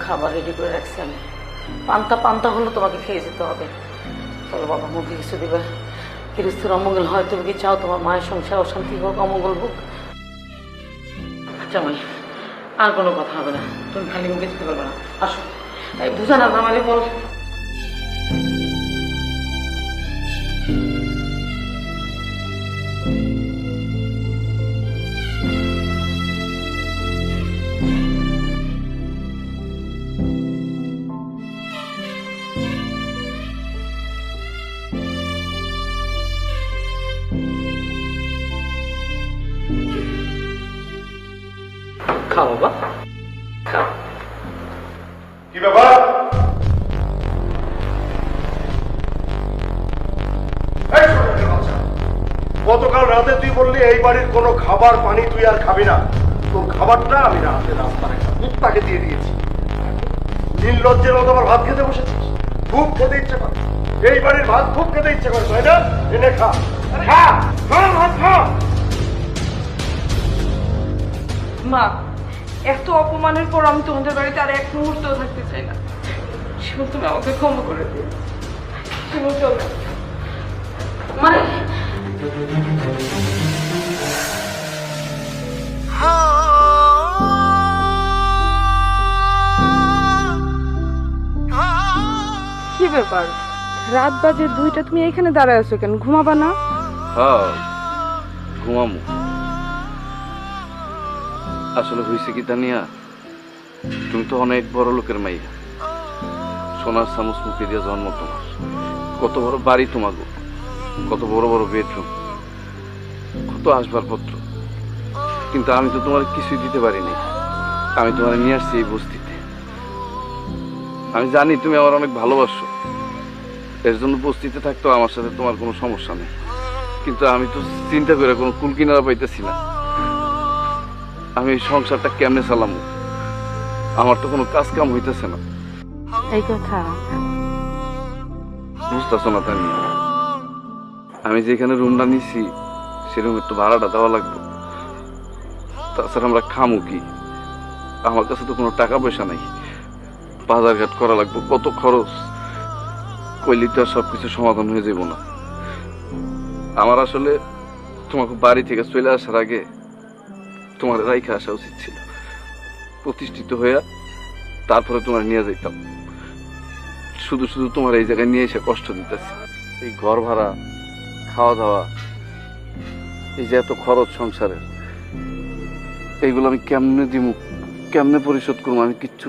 খাবার রেডি করে রাখছি আমি। পান্তা পান্তা হলো তোমাকে খেয়ে যেতে হবে। চলো বাবা, মুখে কিছু দিবে। গৃহস্থের অমঙ্গল হয়, তুমি কি চাও তোমার মায়ের সংসার অশান্তি হোক, অমঙ্গল হোক? জামাই, আর কোনো কথা হবে না, তুমি খালি মুখে যেতে পারবে না। আসো, এই বুঝা না জামাইলে বল। খাও বাবা, খাও। কি ব্যাপার? গতকাল রাতে তুই বললি এই বাড়ির কোনো খাবার পানি তুই আর খাবি না। তোর খাবারটা আমি রাতে রাস্তার একটা কুত্তাকে দিয়ে দিয়েছি। নির্লজ্জের মতো আবার ভাত খেতে বসেছিস। খুব খেতে ইচ্ছে করে এই বাড়ির ভাত, খুব খেতে ইচ্ছে করে, তাই না? এনে খা, খা, খা, ভাত খা। মা, এত অপমানের পর আমি তোমাদের বাড়িতে আর এক মুহূর্তও থাকতে চাই না। শিমুল, তুমি আমাকে ক্ষমা করে দিও। শিমুল, চলো। মানে কি ব্যাপার, রাত বাজে 2টা, তুমি এখানে দাঁড়ায় আছো কেন? ঘুমাবা না? হ্যাঁ, ঘুমামু। আসলে হয়েছে কি তানিয়া, তুমি তো অনেক বড় লোকের মাইয়া। সোনার চামচ মুখে দিয়ে জন্ম তোমার। কত বড় বাড়ি তোমার, কত বড় বড় বেডরুম, কত আসবাবপত্র। কিন্তু আমি তো তোমার কিছুই দিতে পারিনি। আমি তোমার নিয়ে আসছি এই বস্তিতে। আমি জানি তুমি আমার অনেক ভালোবাসো, এর জন্য বস্তিতে থাকতেও আমার সাথে তোমার কোনো সমস্যা নেই। কিন্তু আমি তো চিন্তা করে কোনো কুল কিনারা পাইতেছি না। আমি এই সংসারটা কেমনে চালাম? আমার তো কোনো কাজ কাম হইতেছে না। এই কথা বুঝতেছো না তানি? আমি যেখানে রুমটা নিছি সে রুমের তো ভাড়াটা দেওয়া লাগবে। তাছাড়া আমরা খামু কি? আমার কাছে তো কোনো টাকা পয়সা নাই। বাজার ঘাট করা লাগবে, কত খরচ। কইলি তো আর সবকিছু সমাধান হয়ে যাব না। আমার আসলে তোমাকে বাড়ি থেকে চলে আসার আগে তোমার রাইখা আসা উচিত ছিল। প্রতিষ্ঠিত হইয়া তারপরে তোমার নিয়ে যাইতাম। শুধু শুধু তোমার এই জায়গায় নিয়ে এসে কষ্ট দিতেছি। এই ঘর ভাড়া, খাওয়া দাওয়া, এই যে এত খরচ সংসারের, এইগুলো আমি কেমনে দিব, কেমনে পরিশোধ করবো? আমি কিচ্ছু